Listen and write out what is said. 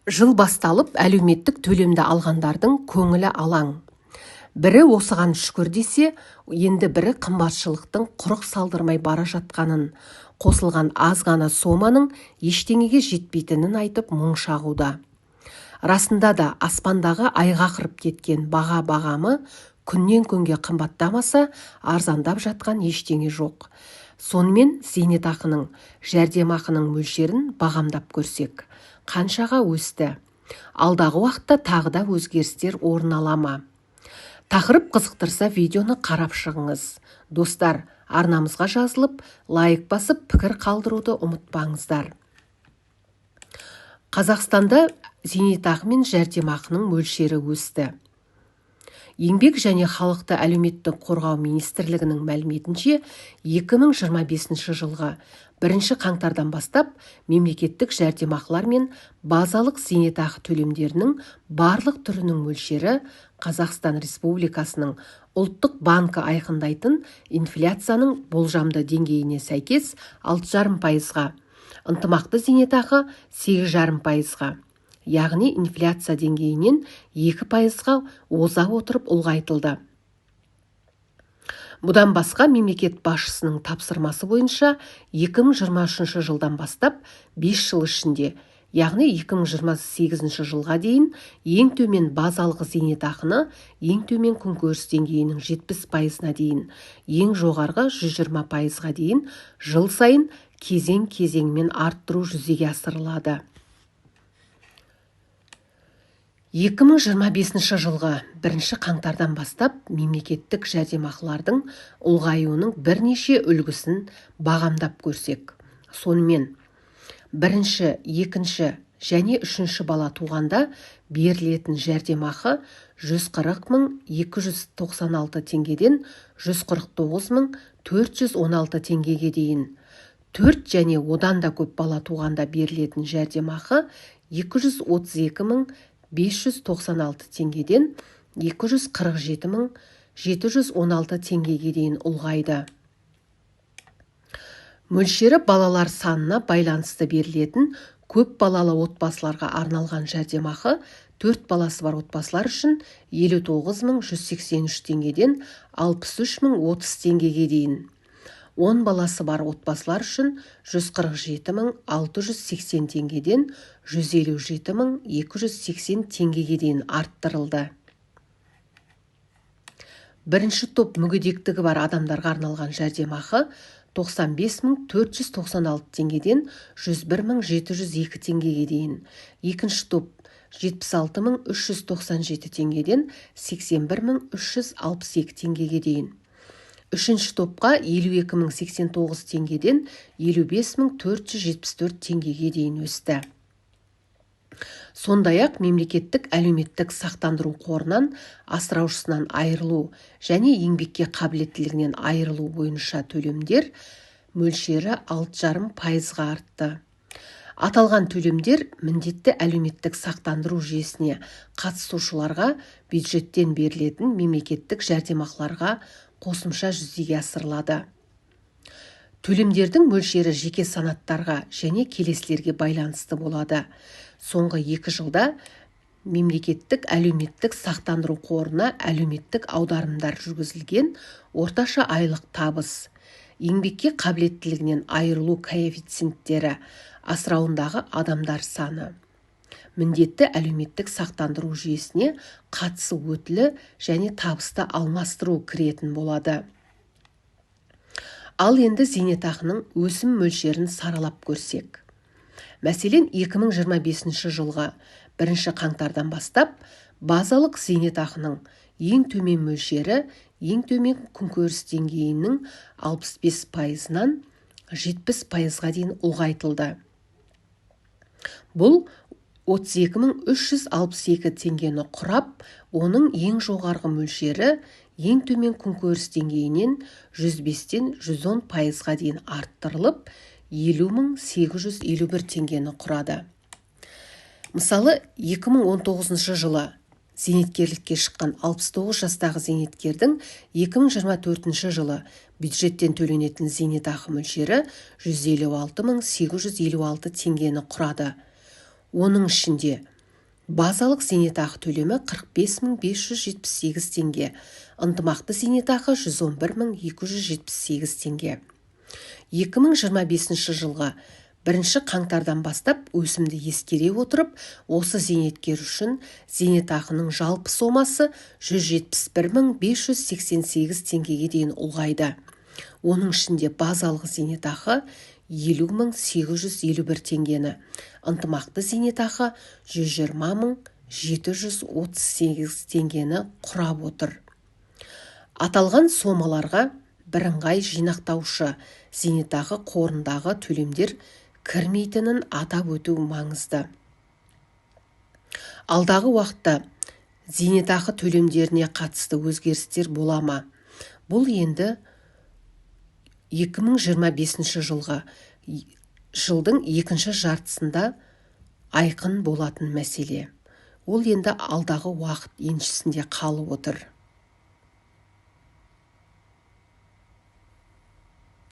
Жыл басталып, әлеуметтік төлемді алғандардың көңілі алаң. Бірі осыған шүкір десе, енді бірі қымбатшылықтың құрық салдырмай бара жатқанын, қосылған аз ғана соманың ештеңеге жетпейтінін айтып мұң шағуда. Расында да аспандағы айға қырып кеткен бағамы күннен күнге қымбаттамаса, арзандап жатқан ештеңе жоқ. Сонымен зейнетақының, жәрдемақының мөлшерін бағамдап көрсек, қаншаға өсті? Алдағы уақытта тағы да өзгерістер орын ала ма? Тақырып қызықтырса, видеоны қарап шығыңыз. Достар, арнамызға жазылып, лайк басып, пікір қалдыруды ұмытпаңыздар. Қазақстанда зейнетақы мен жәрдемақының мөлшері өсті. Еңбек және халықты әлеуметтік қорғау министрлігінің мәліметінше, 2025 жылға 1 қаңтардан бастап мемлекеттік жәрдемақылар мен базалық зейнетақы төлемдерінің барлық түрінің мөлшері Қазақстан Республикасының ұлттық банкі айқындайтын инфляцияның болжамды деңгейіне сәйкес 6,5%-ға, ынтымақты зейнетақы 8,5%-ға, яғни инфляция деңгейінен 2%-ға оза отырып ұлғайтылды. Бұдан басқа мемлекет басшысының тапсырмасы бойынша 2023 жылдан бастап 5 жыл ішінде, яғни 2028 жылға дейін ең төмен базалық зейнетақыны ең төмен күнкөріс деңгейінің 70%-на дейін, ең жоғарғы 120%-ға дейін жыл сайын кезең-кезеңмен арттыру жүзеге асырылады. 2025 жылғы 1 қаңтардан бастап мемлекеттік жәрдемақылардың ұлғаюының бірнеше үлгісін бағамдап көрсек. Сонымен, 1, 2 және 3 бала туғанда берілетін жәрдемақы 140.296 теңгеден 149.416 теңгеге дейін. 4 және одан да көп бала туғанда берілетін жәрдемақы 232.596 теңгеден 247.716 теңгеге дейін ұлғайды. Мөлшері балалар санына байланысты берілетін көп балалы отбасыларға арналған жәрдемақы 4 баласы бар отбасылар үшін 59.183 теңгеден 63.030 теңгеге дейін. 10 баласы бар отбасылар үшін 147.680 теңгеден 157.280 теңгеге дейін арттырылды. Бірінші топ мүгедектігі бар адамдарға арналған жәрдемақы 95.496 теңгеден 101.702 теңгеге дейін. Екінші топ 76.397 теңгеден 81.362 теңгеге дейін. Үшінші топқа 52.089 теңгеден 55.474 теңгеге дейін өсті. Сондай-ақ мемлекеттік әлеуметтік сақтандыру қорынан асыраушысынан айырылу және еңбекке қабілеттілігінен айырылу бойынша төлемдер мөлшері 6,5%-ға артты. Аталған төлемдер міндетті әлеуметтік сақтандыру жүйесіне қатысушыларға бюджеттен берілетін мемлекеттік жәрдемақыларға қосымша жүзеге асырылады. Төлемдердің мөлшері жеке санаттарға және келесілерге байланысты болады. Соңғы 2 жылда мемлекеттік әлеуметтік сақтандыру қорына әлеуметтік аударымдар жүргізілген орташа айлық табыс, еңбекке қабілеттілігінен айырылу коэффициенттері, асырауындағы адамдар саны, міндетті әлеуметтік сақтандыру жүйесіне қатысы өтілі және табысты алмастыру кіретін болады. Ал енді зейнетақының өсім мөлшерін саралап көрсек. Мәселен, 2025 жылға 1 қаңтардан бастап базалық зейнетақының ең төмен мөлшері ең төмен күнкөріс деңгейінің 65%-нан 70%-ға дейін ұлғайтылды. Бұл 32.362 теңгені құрап, оның ең жоғарғы мөлшері ең төмен күнкөріс деңгейінен 105-тен 110%-ға дейін арттырылып, 50.851 теңгені құрады. Мысалы, 2019 жылы зейнеткерлікке шыққан 69 жастағы зейнеткердің 2024 жылы бюджеттен төленетін зейнетақы мөлшері 156.856 теңгені құрады. Оның ішінде Базалық зейнетақы төлемі 45.578 теңге, ынтымақты зейнетақы 111.278 теңге. 2025 жылғы 1 қаңтардан бастап өсімді ескере отырып, осы зейнеткер үшін зейнетақының жалпы сомасы 171.588 теңгеге дейін ұлғайды. Оның ішінде базалық зейнетақы 50.851 теңгені, ынтымақты зейнетақы 120.738 теңгені құрап отыр. Аталған сомаларға бірыңғай жинақтаушы зейнетақы қорындағы төлемдер кірмейтінін атап өту маңызды. Алдағы уақытта зейнетақы төлемдеріне қатысты өзгерістер бола ма? Бұл енді 2025 жылдың екінші жартысында айқын болатын мәселе. Ол енді алдағы уақыт еншісінде қалып отыр.